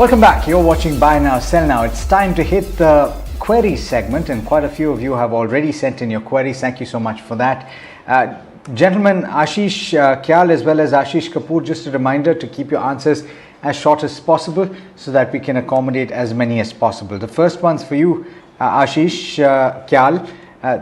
Welcome back. You're watching Buy Now, Sell Now. It's time to hit the queries segment, and quite a few of you have already sent in your queries. Thank you so much for that. Gentlemen, Ashish Kyal as well as Ashish Kapoor, just a reminder to keep your answers as short as possible so that we can accommodate as many as possible. The first one's for you, Ashish Kyal.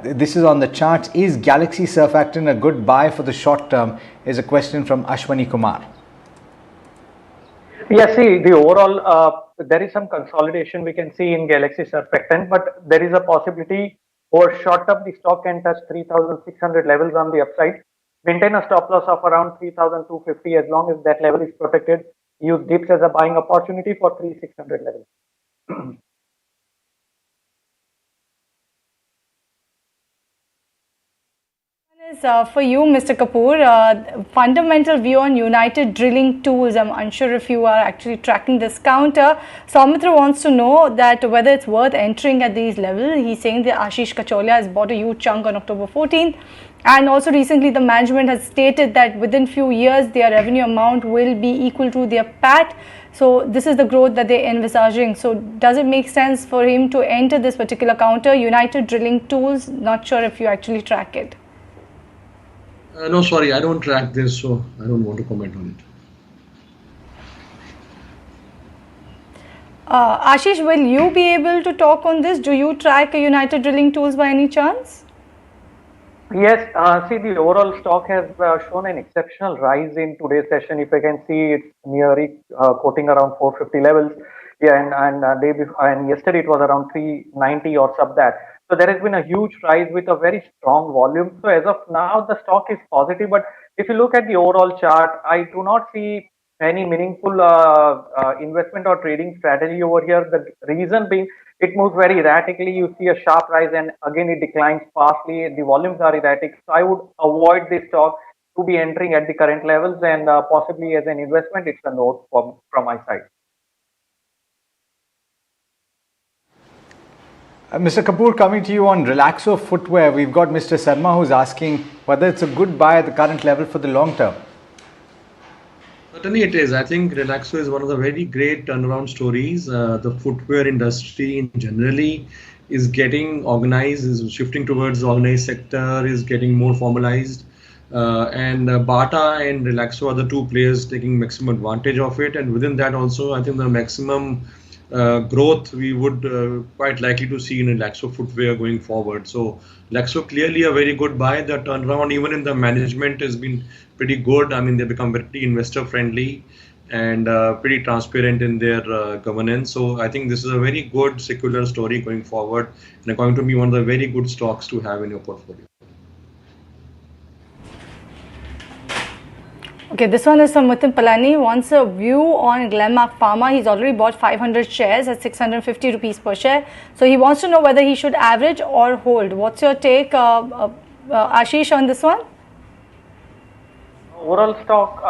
This is on the charts. Is Galaxy Surfactant a good buy for the short term? Is a question from Ashwani Kumar. Yeah, see, the overall, there is some consolidation we can see in Galaxy Surfactant, but there is a possibility over short term the stock can touch 3,600 levels on the upside. Maintain a stop loss of around 3,250 as long as that level is protected. Use dips as a buying opportunity for 3,600 levels. For you, Mr. Kapoor, fundamental view on United Drilling Tools. I'm unsure if you are actually tracking this counter. Soumitra wants to know that whether it's worth entering at these levels. He's saying that Ashish Kacholia has bought a huge chunk on October 14th. And also recently the management has stated that within few years their revenue amount will be equal to their PAT. So this is the growth that they're envisaging. So does it make sense for him to enter this particular counter, United Drilling Tools? Not sure if you actually track it. No, sorry, I don't track this, so I don't want to comment on it. Ashish, will you be able to talk on this? Do you track United Drilling Tools by any chance? Yes, see, the overall stock has shown an exceptional rise in today's session. If I can see, it's nearly quoting around 450 levels. Yeah, and yesterday it was around 390 or sub that. So there has been a huge rise with a very strong volume. So as of now, the stock is positive. But if you look at the overall chart, I do not see any meaningful investment or trading strategy over here. The reason being, it moves very erratically. You see a sharp rise and again it declines fastly. The volumes are erratic. So I would avoid this stock to be entering at the current levels, and possibly as an investment, it's a note from my side. Mr. Kapoor, coming to you on Relaxo Footwear, we've got Mr. Sarma who's asking whether it's a good buy at the current level for the long term. Certainly it is. I think Relaxo is one of the very great turnaround stories. The footwear industry generally is getting organized, is shifting towards the organized sector, is getting more formalized. And Bata and Relaxo are the two players taking maximum advantage of it. And within that also, I think the maximum growth we would quite likely to see in Relaxo Footwear going forward. So Relaxo clearly a very good buy. The turnaround even in the management has been pretty good. I mean, they become very investor friendly and pretty transparent in their governance. So I think this is a very good secular story going forward, and according to me, one of the very good stocks to have in your portfolio. Okay, this one is from Muthin Palani. Wants a view on Glenmark Pharma. He's already bought 500 shares at 650 rupees per share. So he wants to know whether he should average or hold. What's your take, Ashish, on this one? Overall stock,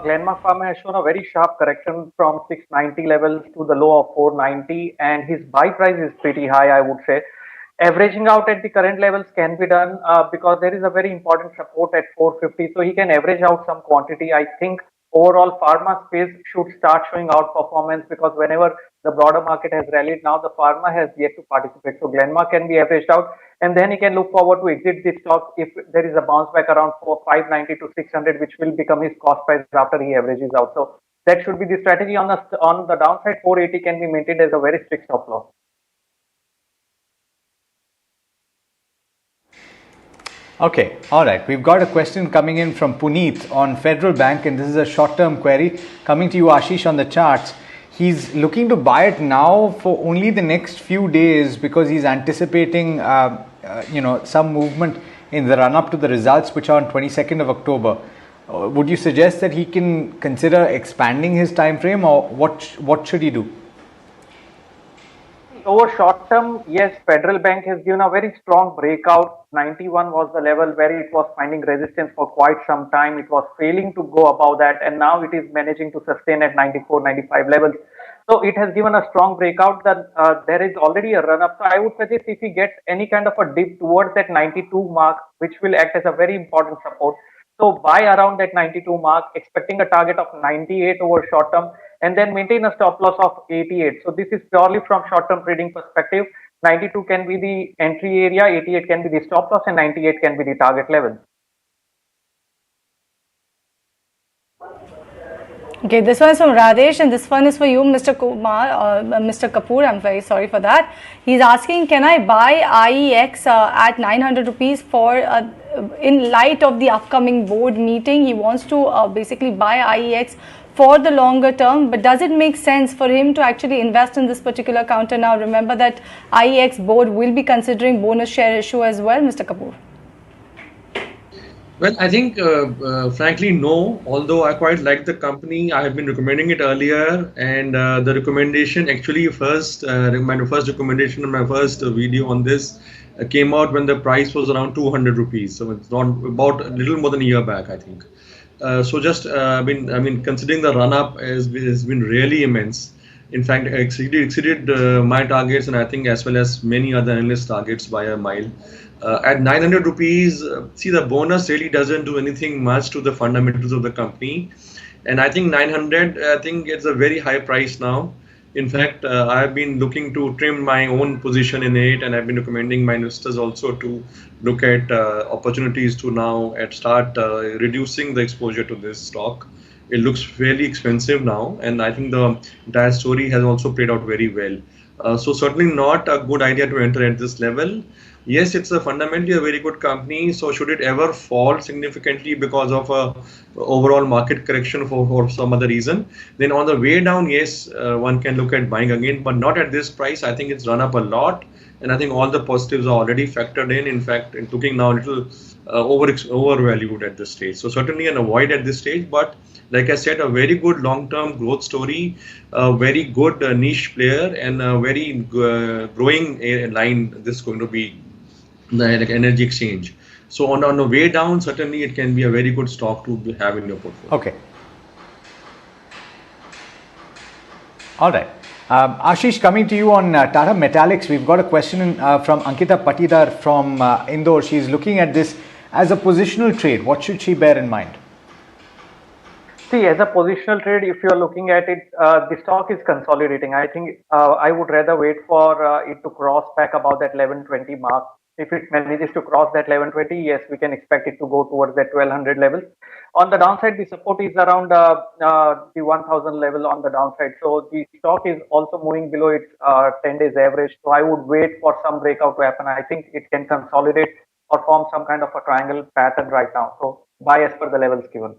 Glenmark Pharma has shown a very sharp correction from 690 levels to the low of 490, and his buy price is pretty high, I would say. Averaging out at the current levels can be done because there is a very important support at 450, so he can average out some quantity. I think overall pharma space should start showing out performance, because whenever the broader market has rallied, now the pharma has yet to participate. So Glenmark can be averaged out, and then he can look forward to exit this stock if there is a bounce back around 590 to 600, which will become his cost price after he averages out. So that should be the strategy. On the downside, 480 can be maintained as a very strict stop loss. Okay, all right. We've got a question coming in from Puneet on Federal Bank, and this is a short-term query coming to you, Ashish, on the charts. He's looking to buy it now for only the next few days because he's anticipating, some movement in the run-up to the results, which are on 22nd of October. Would you suggest that he can consider expanding his time frame, or what should he do? Over short term, yes, Federal Bank has given a very strong breakout. 91 was the level where it was finding resistance for quite some time. It was failing to go above that, and now it is managing to sustain at 94, 95 levels. So it has given a strong breakout. That there is already a run up. So I would suggest if he gets any kind of a dip towards that 92 mark, which will act as a very important support, So buy around that 92 mark, expecting a target of 98 over short term, and then maintain a stop loss of 88. So this is purely from short term trading perspective. 92 can be the entry area, 88 can be the stop loss, and 98 can be the target level. Okay, this one is from Radesh, and this one is for you, Mr. Kumar, Mr. Kapoor. I'm very sorry for that. He's asking, can I buy IEX at 900 rupees for in light of the upcoming board meeting? He wants to basically buy IEX for the longer term, but does it make sense for him to actually invest in this particular counter now? Remember that IEX board will be considering bonus share issue as well, Mr. Kapoor. Well, I think, frankly, no. Although I quite like the company, I have been recommending it earlier, and the recommendation actually my first recommendation in my first video on this came out when the price was around 200 rupees. So it's not about a little more than a year back, I think. So just, I mean, considering the run up has been really immense. In fact, exceeded my targets, and I think as well as many other analyst targets by a mile. At 900 rupees, see, the bonus really doesn't do anything much to the fundamentals of the company. And I think 900, I think it's a very high price now. In fact, I've been looking to trim my own position in it, and I've been recommending my investors also to look at opportunities to now start reducing the exposure to this stock. It looks fairly expensive now, and I think the entire story has also played out very well. So certainly not a good idea to enter at this level. Yes, it's fundamentally a very good company. So should it ever fall significantly because of a overall market correction for some other reason, then on the way down, yes, one can look at buying again, but not at this price. I think it's run up a lot, and I think all the positives are already factored in. In fact, it's looking now a little overvalued at this stage. So certainly an avoid at this stage, but like I said, a very good long-term growth story, a very good niche player, and a very growing line. This is going to be the energy exchange. So on the way down, certainly it can be a very good stock to have in your portfolio. Okay. All right. Ashish, coming to you on Tata Metallics, we've got a question from Ankita Patidar from Indore. She's looking at this as a positional trade. What should she bear in mind? See, as a positional trade, if you are looking at it, the stock is consolidating. I think I would rather wait for it to cross back about that 1120 mark. If it manages to cross that 1120, yes, we can expect it to go towards that 1200 level. On the downside, the support is around the 1000 level on the downside. So the stock is also moving below its 10 days average. So I would wait for some breakout to happen. I think it can consolidate or form some kind of a triangle pattern right now. So buy as per the levels given.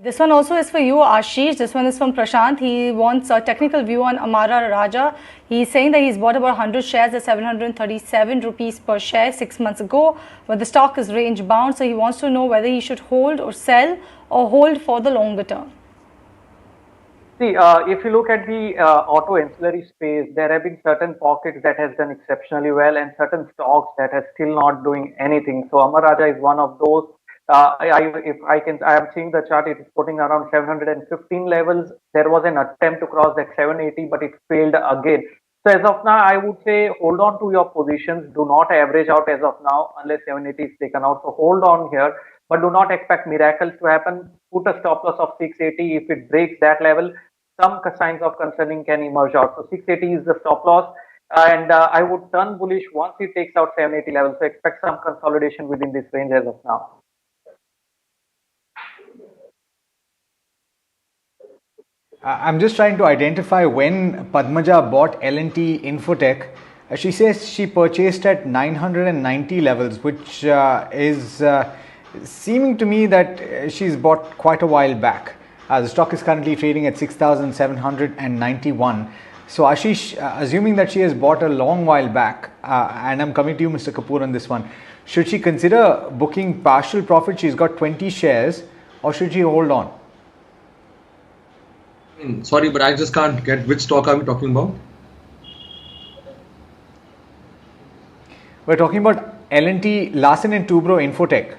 This one also is for you, Ashish. This one is from Prashant. He wants a technical view on Amara Raja. He's saying that he's bought about 100 shares at 737 rupees per share 6 months ago, but the stock is range bound. So he wants to know whether he should hold or sell or hold for the longer term. See, if you look at the auto ancillary space, there have been certain pockets that has done exceptionally well and certain stocks that are still not doing anything. So Amara Raja is one of those. I am seeing the chart. It is putting around 715 levels. There was an attempt to cross that 780, but it failed again. So as of now, I would say hold on to your positions. Do not average out as of now unless 780 is taken out. So hold on here, but do not expect miracles to happen. Put a stop loss of 680. If it breaks that level, some signs of concerning can emerge out. So 680 is the stop loss. And I would turn bullish once it takes out 780 levels. So expect some consolidation within this range as of now. I'm just trying to identify when Padmaja bought L&T Infotech. She says she purchased at 990 levels, which is seeming to me that she's bought quite a while back. The stock is currently trading at 6,791. So Ashish, assuming that she has bought a long while back, and I'm coming to you, Mr. Kapoor, on this one, should she consider booking partial profit? She's got 20 shares, or should she hold on? Sorry, but I just can't get which stock are we talking about? We're talking about L&T Larsen & Toubro Infotech.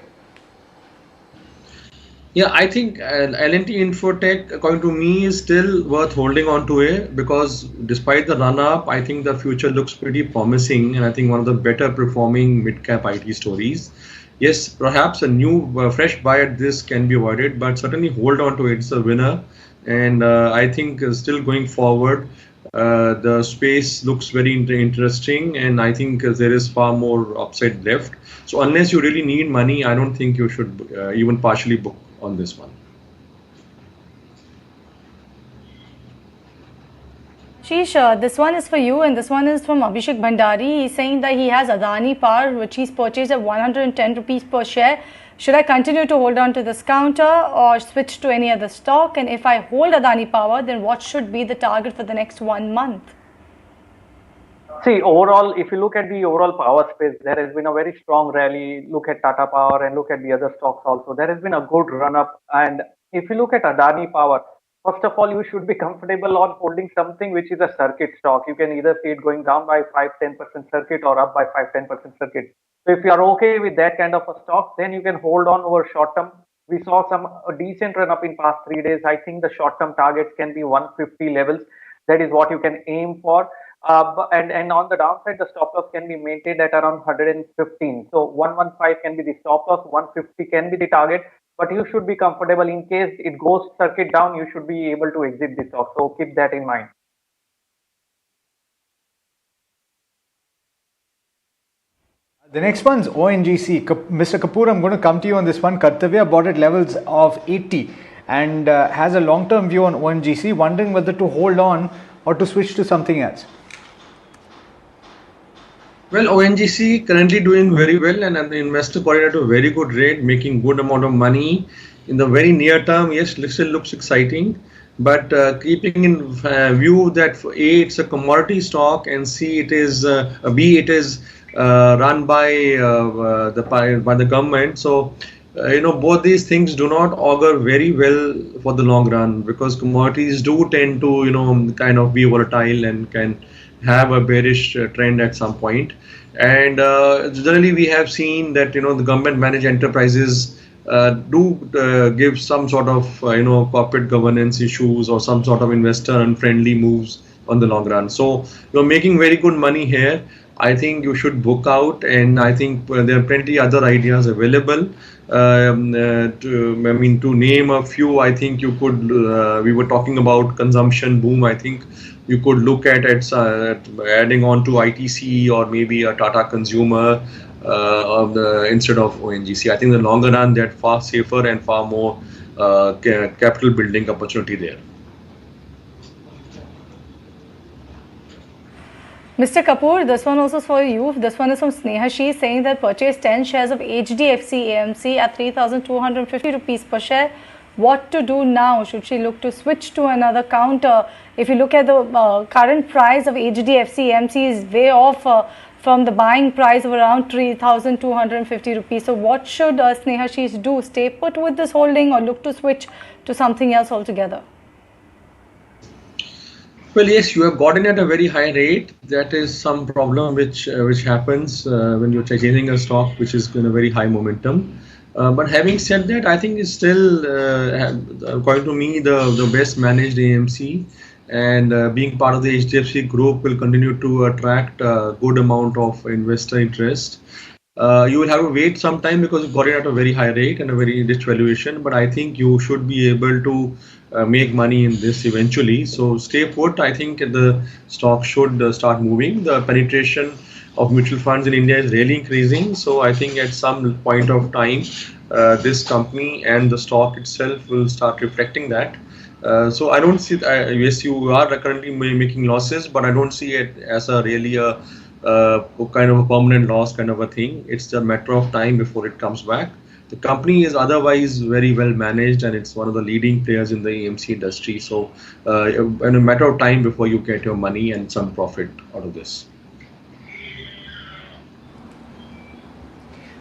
Yeah, I think L&T Infotech, according to me, is still worth holding on to it because despite the run up, I think the future looks pretty promising, and I think one of the better performing mid cap IT stories. Yes, perhaps a new fresh buy at this can be avoided, but certainly hold on to it. It's a winner, and I think still going forward, the space looks very interesting, and I think there is far more upside left. So unless you really need money, I don't think you should even partially book on this one. Ashish, this one is for you, and this one is from Abhishek Bhandari. He's saying that he has Adani Power, which he's purchased at 110 rupees per share. Should I continue to hold on to this counter or switch to any other stock? And if I hold Adani Power, then what should be the target for the next 1 month? See, overall, if you look at the overall power space, there has been a very strong rally. Look at Tata Power and look at the other stocks also. There has been a good run up. And if you look at Adani Power, first of all, you should be comfortable on holding something which is a circuit stock. You can either see it going down by 5-10% circuit or up by 5-10% circuit. So if you are okay with that kind of a stock, then you can hold on over short term. We saw a decent run up in past 3 days. I think the short term targets can be 150 levels. That is what you can aim for. And on the downside, the stop loss can be maintained at around 115. So 115 can be the stop loss, 150 can be the target. But you should be comfortable in case it goes circuit down. You should be able to exit the stock. So keep that in mind. The next one's ONGC. Mr. Kapoor, I'm going to come to you on this one. Kartavya bought at levels of 80 and has a long-term view on OMGC, wondering whether to hold on or to switch to something else. Well, ONGC currently doing very well, and the investor got it at a very good rate, making good amount of money. In the very near term, yes, it still looks exciting, but keeping in view that A, it's a commodity stock, and C, it is B, it is run by the government. So both these things do not augur very well for the long run, because commodities do tend to kind of be volatile and can have a bearish trend at some point. And generally we have seen that the government managed enterprises do give some sort of corporate governance issues or some sort of investor unfriendly moves on the long run. So you're making very good money here. I think you should book out, and I think there are plenty other ideas available. To name a few, I think you could. We were talking about consumption boom. I think you could look at adding on to ITC or maybe a Tata Consumer instead of ONGC. I think in the longer run, that far safer and far more capital building opportunity there. Mr. Kapoor, this one also is for you. This one is from Sneha. She is saying that purchase 10 shares of HDFC AMC at 3,250 rupees per share. What to do now? Should she look to switch to another counter? If you look at the current price of HDFC AMC is way off from the buying price of around 3,250 rupees. So what should Sneha She's do? Stay put with this holding or look to switch to something else altogether? Well, yes, you have gotten at a very high rate. That is some problem which happens when you're chasing a stock which is in a very high momentum. But having said that, I think it's still, according to me, the best managed AMC, and being part of the HDFC group will continue to attract a good amount of investor interest. You will have to wait some time because you got it at a very high rate and a very rich valuation, but I think you should be able to make money in this eventually. So stay put. I think the stock should start moving. The penetration of mutual funds in India is really increasing. So I think at some point of time, this company and the stock itself will start reflecting that. So I don't see, yes, you are currently making losses, but I don't see it as a really a kind of a permanent loss kind of a thing. It's a matter of time before it comes back. The company is otherwise very well managed, and it's one of the leading players in the AMC industry. So in a matter of time before you get your money and some profit out of this.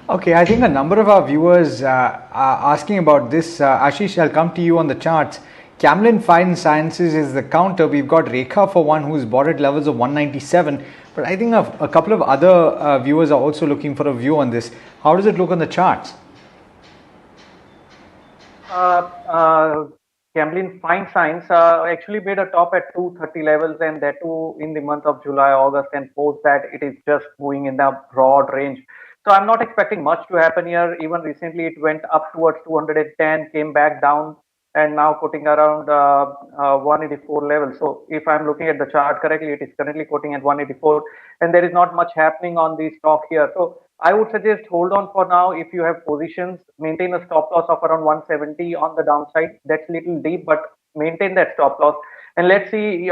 Okay, I think a number of our viewers are asking about this. Ashish, I'll come to you on the charts. Camelin Fine Sciences is the counter. We've got Rekha for one, who's bought at levels of 197. But I think a couple of other viewers are also looking for a view on this. How does it look on the charts? Camelin Fine Sciences actually made a top at 230 levels, and that too in the month of July, August, and post that it is just going in the broad range. So I'm not expecting much to happen here. Even recently, it went up towards 210, came back down, and now quoting around 184 level. So if I'm looking at the chart correctly, it is currently quoting at 184, and there is not much happening on the stock here. So I would suggest hold on for now. If you have positions, maintain a stop loss of around 170 on the downside. That's a little deep, but maintain that stop loss. And let's see,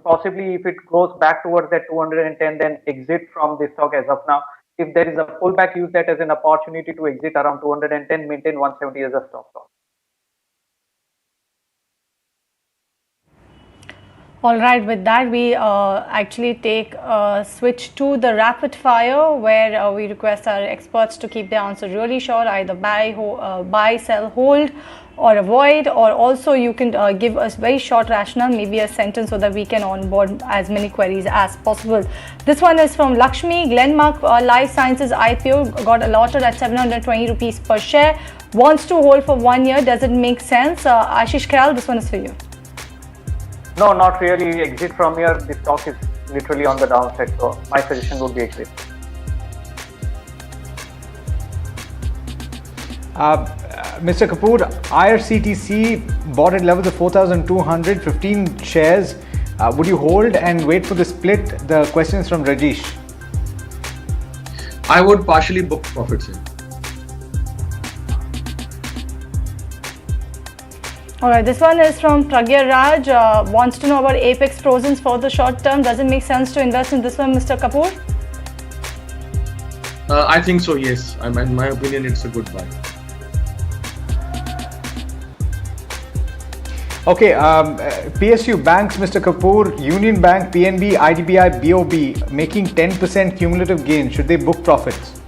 possibly if it goes back towards that 210, then exit from this stock as of now. If there is a pullback, use that as an opportunity to exit around 210, maintain 170 as a stop loss. All right, with that, we actually take a switch to the rapid fire, where we request our experts to keep their answer really short, either buy, sell, hold, or avoid, or also you can give us very short rationale, maybe a sentence, so that we can onboard as many queries as possible. This one is from Lakshmi. Glenmark Life Sciences IPO got allotted at 720 rupees per share. Wants to hold for 1 year. Does it make sense? Ashish Kayal, this one is for you. No, not really. Exit from here. The stock is literally on the downside. So my suggestion would be exit. Mr. Kapoor, IRCTC bought at levels of 4,200, 15 shares. Would you hold and wait for the split? The question is from Rajesh. I would partially book profits in. Alright, this one is from Pragya Raj. Wants to know about Apex Frozen for the short term. Does it make sense to invest in this one, Mr. Kapoor? I think so, yes. In my opinion, it's a good buy. Okay, PSU banks, Mr. Kapoor, Union Bank, PNB, IDBI, BOB making 10% cumulative gain. Should they book profits?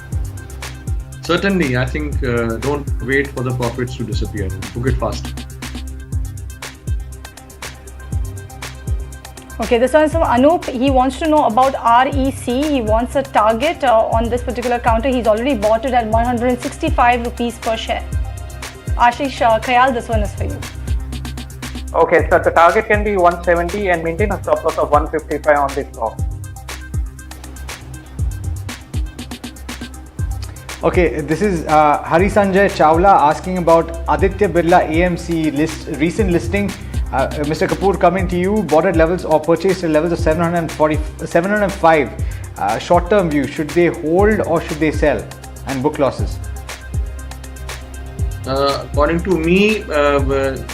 Certainly, I think don't wait for the profits to disappear. Book it fast. Okay, this one is from Anup. He wants to know about REC. He wants a target on this particular counter. He's already bought it at 165 rupees per share. Ashish Kayal, this one is for you. Okay, so the target can be 170 and maintain a stop loss of 155 on this stock. Okay, this is Hari Sanjay Chawla asking about Aditya Birla AMC recent listing. Mr. Kapoor, coming to you, bought at levels or purchased at levels of 705. Short-term view, should they hold or should they sell and book losses? According to me,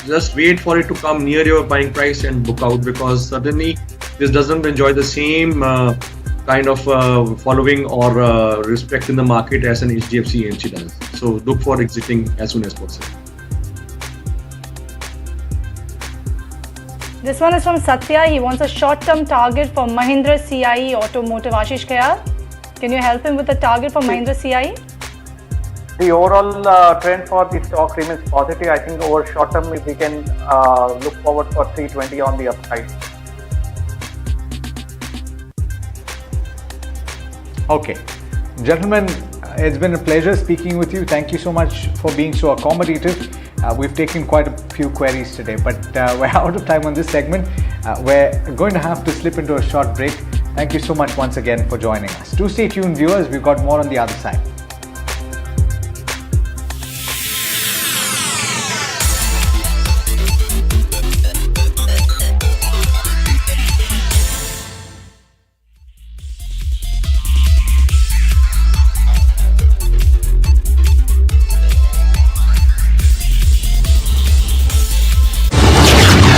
just wait for it to come near your buying price and book out, because certainly this doesn't enjoy the same kind of following or respect in the market as an HDFC AMC does. So look for exiting as soon as possible. This one is from Satya. He wants a short-term target for Mahindra CIE Automotive. Ashish Kayal, can you help him with the target for Mahindra CIE? The overall trend for the stock remains positive. I think over short term we can look forward for 320 on the upside. Okay, gentlemen, it's been a pleasure speaking with you. Thank you so much for being so accommodative. We've taken quite a few queries today, but we're out of time on this segment. We're going to have to slip into a short break. Thank you so much once again for joining us. Do stay tuned, viewers. We've got more on the other side.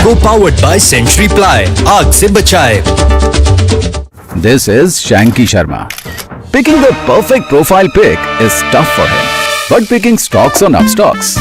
Co-powered by Century Ply, आग से बचाए. This is Shanky Sharma. Picking the perfect profile pick is tough for him, but picking stocks on upstocks